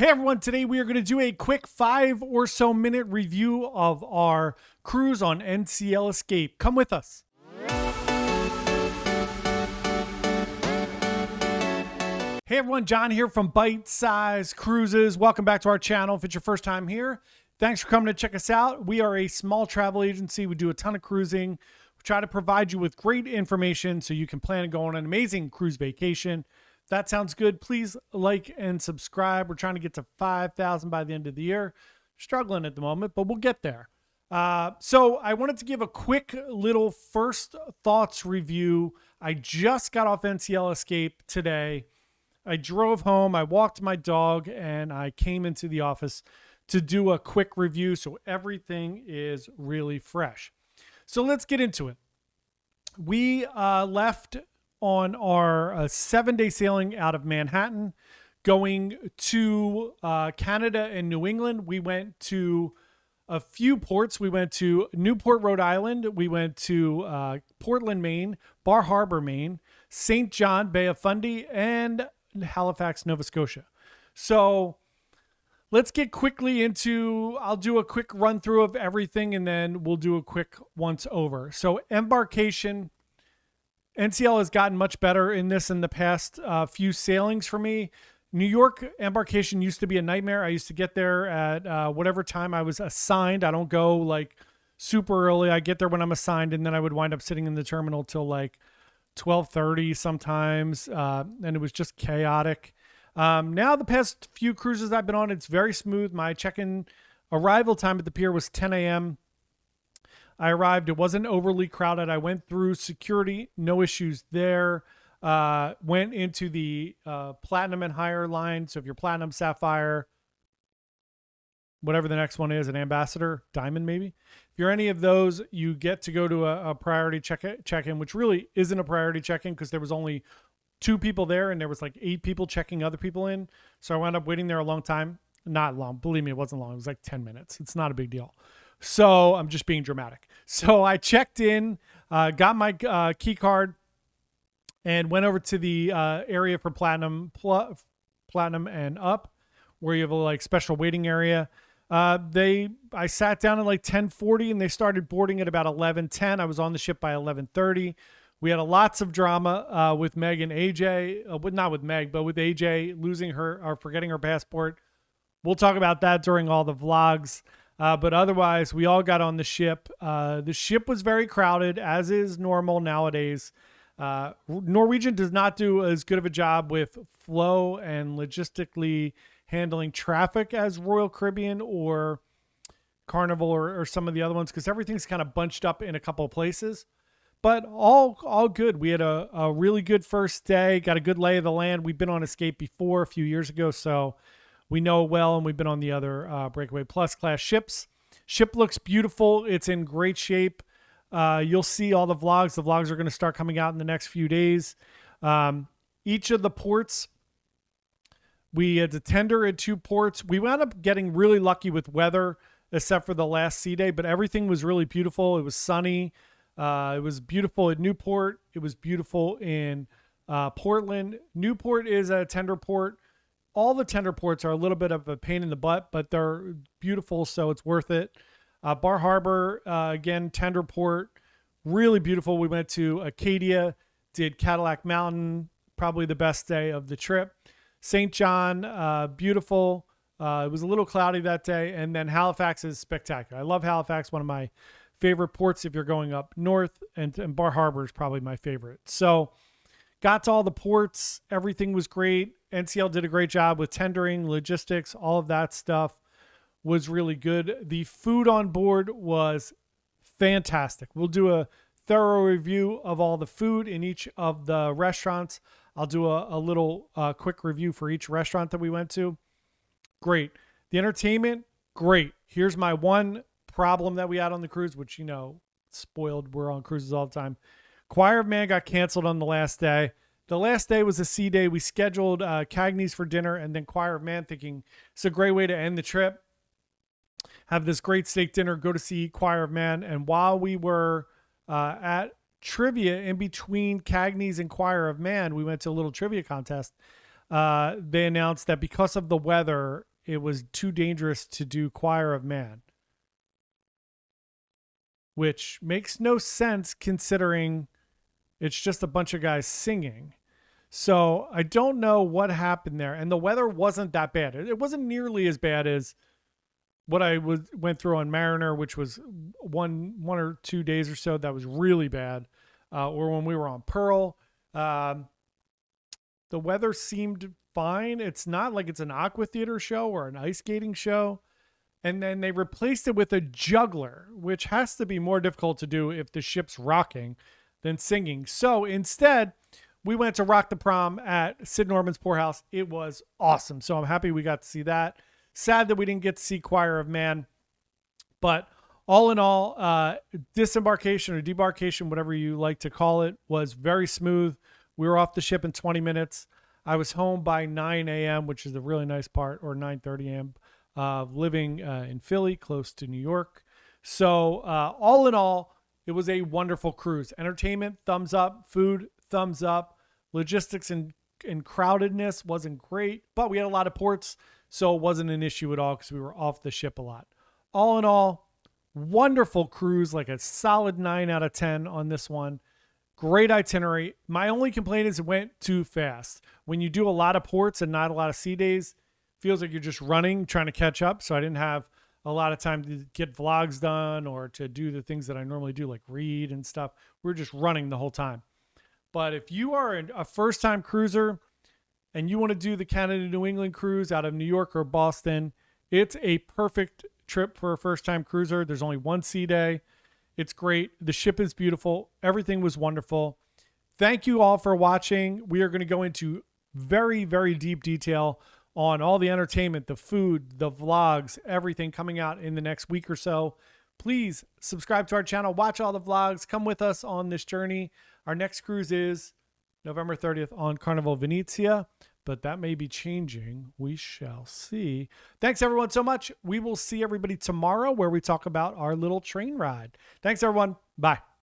Hey everyone, today we are going to do a quick 5 or so minute review of our cruise on NCL Escape. Come with us. Hey everyone, John here from Bite Size Cruises. Welcome back to our channel. If it's your first time here, thanks for coming to check us out. We are a small travel agency. We do a ton of cruising. We try to provide you with great information so you can plan to go on an amazing cruise vacation. If that sounds good, please like and subscribe. We're trying to get to 5,000 by the end of the year. Struggling at the moment, but we'll get there. So I wanted to give a quick little first thoughts review. I just got off NCL Escape today. I drove home, I walked my dog, and I came into the office to do a quick review, so everything is really fresh. So let's get into it. We left on our 7-day sailing out of Manhattan, going to Canada and New England. We went to a few ports. We went to Newport, Rhode Island. We went to Portland, Maine, Bar Harbor, Maine, St. John, Bay of Fundy, and Halifax, Nova Scotia. So let's get quickly into, I'll do a quick run through of everything and then we'll do a quick once over. So embarkation, NCL has gotten much better in this in the past few sailings for me. New York embarkation used to be a nightmare. I used to get there at whatever time I was assigned. I don't go like super early. I get there when I'm assigned, and then I would wind up sitting in the terminal till like 12:30 sometimes, and it was just chaotic. Now the past few cruises I've been on, it's very smooth. My check-in arrival time at the pier was 10 a.m. I arrived. It wasn't overly crowded. I went through security, no issues there. Went into the platinum and higher line. So if you're platinum, sapphire, whatever the next one is, an ambassador, diamond maybe. If you're any of those, you get to go to a priority check-in, which really isn't a priority check-in because there was only 2 people there and there was like 8 people checking other people in. So I wound up waiting there a long time. Not long. Believe me, it wasn't long. It was like 10 minutes. It's not a big deal. So I'm just being dramatic. So I checked in, got my key card, and went over to the area for platinum and up, where you have a like special waiting area. I sat down at like 10:40 and they started boarding at about 11:10. I was on the ship by 11:30. We had lots of drama with Meg and AJ, not with Meg, but with AJ losing her or forgetting her passport. We'll talk about that during all the vlogs. But otherwise, we all got on the ship. The ship was very crowded, as is normal nowadays. Norwegian does not do as good of a job with flow and logistically handling traffic as Royal Caribbean or Carnival or some of the other ones, because everything's kind of bunched up in a couple of places. But all good. We had a really good first day, got a good lay of the land. We've been on Escape before a few years ago, so we know it well, and we've been on the other Breakaway Plus class ships. Ship looks beautiful. It's in great shape. You'll see all the vlogs. The vlogs are going to start coming out in the next few days. Each of the ports, we had to tender at 2 ports. We wound up getting really lucky with weather, except for the last sea day, but everything was really beautiful. It was sunny. It was beautiful at Newport. It was beautiful in Portland. Newport is a tender port. All the tender ports are a little bit of a pain in the butt, but they're beautiful, so it's worth it. Bar Harbor, again, tender port, really beautiful. We went to Acadia, did Cadillac Mountain, probably the best day of the trip. St. John, beautiful. It was a little cloudy that day. And then Halifax is spectacular. I love Halifax, one of my favorite ports if you're going up north, and Bar Harbor is probably my favorite. So got to all the ports. Everything was great. NCL did a great job with tendering, logistics, all of that stuff was really good. The food on board was fantastic. We'll do a thorough review of all the food in each of the restaurants. I'll do a little quick review for each restaurant that we went to. Great. The entertainment, great. Here's my one problem that we had on the cruise, which, you know, spoiled. We're on cruises all the time. Choir of Man got canceled on the last day. The last day was a sea day. We scheduled Cagney's for dinner and then Choir of Man, thinking it's a great way to end the trip. Have this great steak dinner, go to see Choir of Man. And while we were at trivia in between Cagney's and Choir of Man, we went to a little trivia contest. They announced that because of the weather, it was too dangerous to do Choir of Man, which makes no sense considering it's just a bunch of guys singing. So I don't know what happened there. And the weather wasn't that bad. It wasn't nearly as bad as what I went through on Mariner, which was one or 2 days or so. That was really bad. Or when we were on Pearl, the weather seemed fine. It's not like it's an aqua theater show or an ice skating show. And then they replaced it with a juggler, which has to be more difficult to do if the ship's rocking than singing. So instead, we went to Rock the Prom at Sid Norman's Poorhouse. It was awesome. So I'm happy we got to see that. Sad that we didn't get to see Choir of Man. But all in all, disembarkation or debarkation, whatever you like to call it, was very smooth. We were off the ship in 20 minutes. I was home by 9 a.m., which is the really nice part, or 9:30 a.m., living in Philly, close to New York. So all in all, it was a wonderful cruise. Entertainment, thumbs up. Food, thumbs up. Logistics and crowdedness wasn't great, but we had a lot of ports, so it wasn't an issue at all because we were off the ship a lot. All in all, wonderful cruise, like a solid 9 out of 10 on this one. Great itinerary. My only complaint is it went too fast. When you do a lot of ports and not a lot of sea days, feels like you're just running, trying to catch up. So I didn't have a lot of time to get vlogs done or to do the things that I normally do, like read and stuff. We're just running the whole time. But if you are a first-time cruiser and you want to do the Canada-New England cruise out of New York or Boston, it's a perfect trip for a first-time cruiser. There's only one sea day. It's great. The ship is beautiful. Everything was wonderful. Thank you all for watching. We are going to go into very, very deep detail on all the entertainment, the food, the vlogs, everything coming out in the next week or so. Please subscribe to our channel. Watch all the vlogs. Come with us on this journey. Our next cruise is November 30th on Carnival Venezia, but that may be changing. We shall see. Thanks, everyone, so much. We will see everybody tomorrow where we talk about our little train ride. Thanks, everyone. Bye.